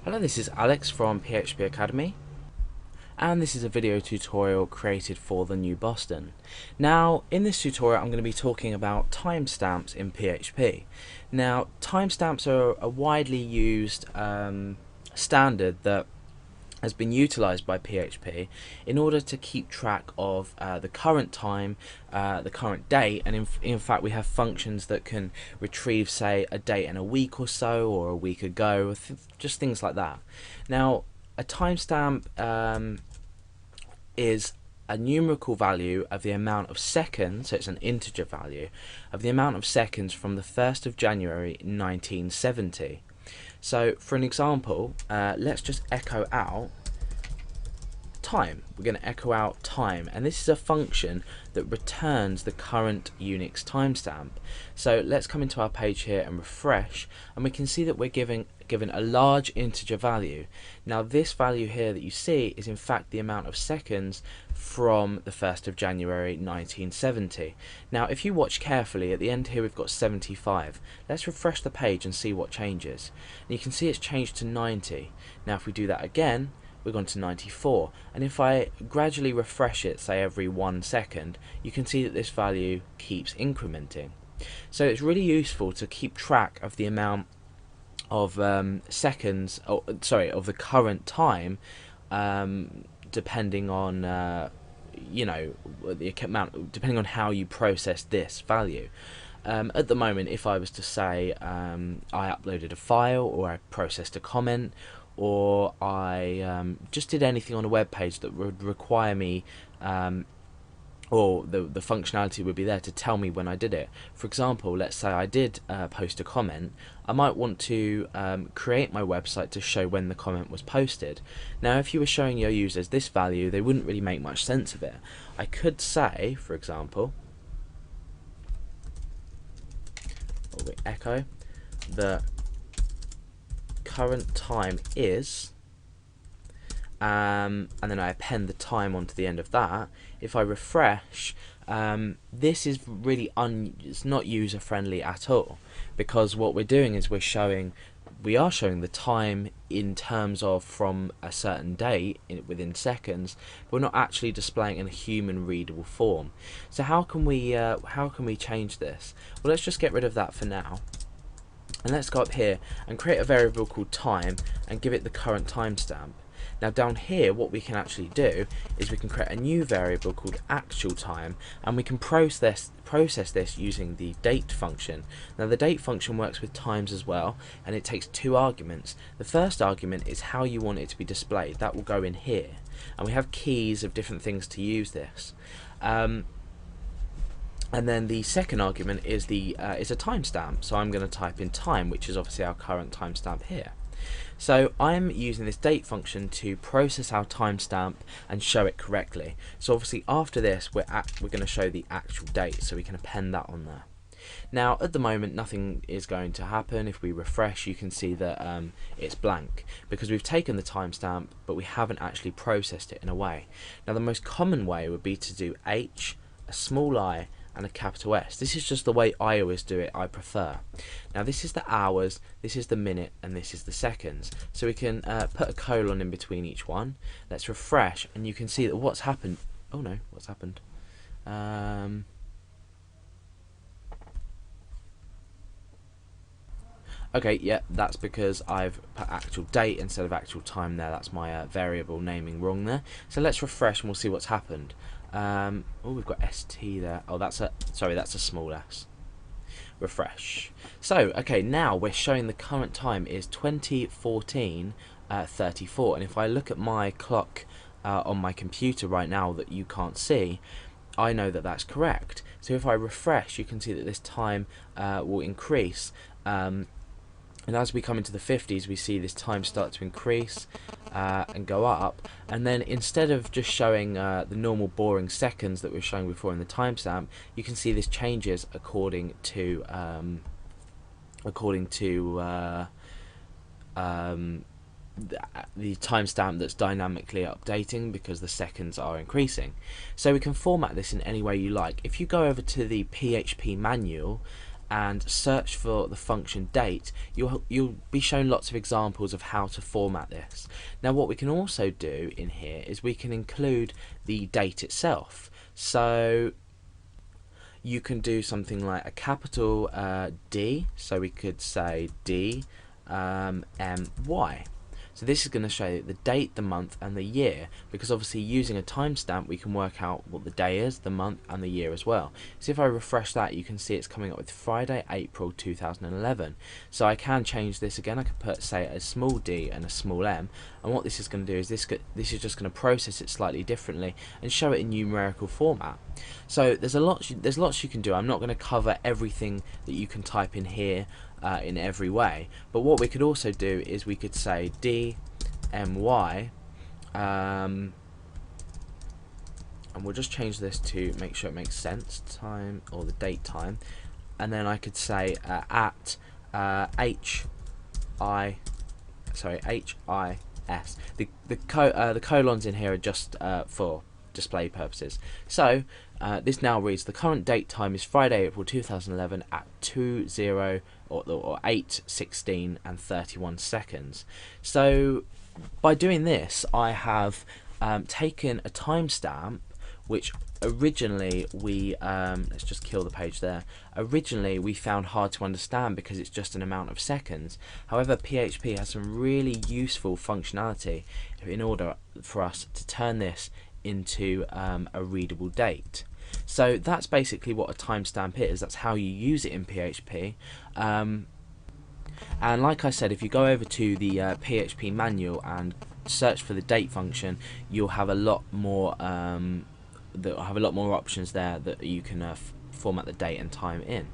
Hello, this is Alex from PHP Academy, and this is a video tutorial created for the New Boston. Now, in this tutorial I'm going to be talking about timestamps in PHP. Now, timestamps are a widely used standard that has been utilized by PHP in order to keep track of the current time, the current date, and in fact we have functions that can retrieve, say, a date in a week or so, or a week ago, just things like that. Now, a timestamp is a numerical value of the amount of seconds, so it's an integer value, of the amount of seconds from the 1st of January 1970. So for an example, let's just echo out time. We're going to echo out time, and this is a function that returns the current Unix timestamp. So let's come into our page here and refresh, and we can see that we're given a large integer value. Now this value here that you see is in fact the amount of seconds from the 1st of January 1970. Now if you watch carefully, at the end here we've got 75. Let's refresh the page and see what changes. And you can see it's changed to 90. Now if we do that again, we're gone to 94, and if I gradually refresh it, say every 1 second, you can see that this value keeps incrementing. So it's really useful to keep track of the amount of seconds, of the current time, depending on the amount, depending on how you process this value. At the moment, if I was to say I uploaded a file, or I processed a comment, or I just did anything on a web page that would require me, or the functionality would be there to tell me when I did it. For example, let's say I did post a comment. I might want to create my website to show when the comment was posted. Now if you were showing your users this value, they wouldn't really make much sense of it. I could say, for example, or we echo the current time is, and then I append the time onto the end of that. If I refresh, this is really it's not user friendly at all, because what we're doing is we are showing the time in terms of from a certain date within seconds, but we're not actually displaying in a human readable form. So how can we change this? Well, let's just get rid of that for now. And let's go up here and create a variable called time and give it the current timestamp. Now down here, what we can actually do is we can create a new variable called actual time, and we can process this using the date function. Now the date function works with times as well, and it takes 2 arguments. The first argument is how you want it to be displayed. That will go in here, and we have keys of different things to use this. And then the second argument is is a timestamp. So I'm going to type in time, which is obviously our current timestamp here. So I'm using this date function to process our timestamp and show it correctly. So obviously after this, we're going to show the actual date, so we can append that on there. Now at the moment nothing is going to happen. If we refresh, you can see that it's blank, because we've taken the timestamp but we haven't actually processed it in a way. Now the most common way would be to do H, a small I, and a capital S. This is just the way I always do it. I prefer. Now this is the hours, this is the minute, and this is the seconds. So we can put a colon in between each one. Let's refresh, and you can see that what's happened. Oh no, what's happened? Okay, yeah, that's because I've put actual date instead of actual time there. That's my variable naming wrong there. So let's refresh and we'll see what's happened. Oh, we've got ST there. Oh, that's a small s. Refresh. So, okay, now we're showing the current time is 20:14:34, and if I look at my clock on my computer right now that you can't see, I know that that's correct. So if I refresh, you can see that this time will increase. And as we come into the 50s, we see this time start to increase and go up. And then instead of just showing the normal boring seconds that we were showing before in the timestamp, you can see this changes according to the timestamp that's dynamically updating, because the seconds are increasing. So we can format this in any way you like. If you go over to the PHP manual and search for the function date, you'll be shown lots of examples of how to format this. Now what we can also do in here is we can include the date itself. So you can do something like a capital D, so we could say D MY. So this is going to show the date, the month and the year, because obviously using a timestamp we can work out what the day is, the month and the year as well. So if I refresh that, you can see it's coming up with Friday, April 2011. So I can change this again. I could put, say, a small d and a small m, and what this is going to do is this is just going to process it slightly differently and show it in numerical format. So there's lots you can do. I'm not going to cover everything that you can type in here in every way, but what we could also do is we could say DMY, and we'll just change this to make sure it makes sense, time, or the date time, and then I could say at HIS. The colons in here are just for display purposes. So this now reads the current date time is Friday, April 2011 at 8:16 and 31 seconds. So by doing this, I have taken a timestamp which originally we let's just kill the page there. Originally we found hard to understand because it's just an amount of seconds. However, PHP has some really useful functionality in order for us to turn this into a readable date. So that's basically what a timestamp is. That's how you use it in PHP. And like I said, if you go over to the PHP manual and search for the date function, you'll have a lot more options there that you can format the date and time in.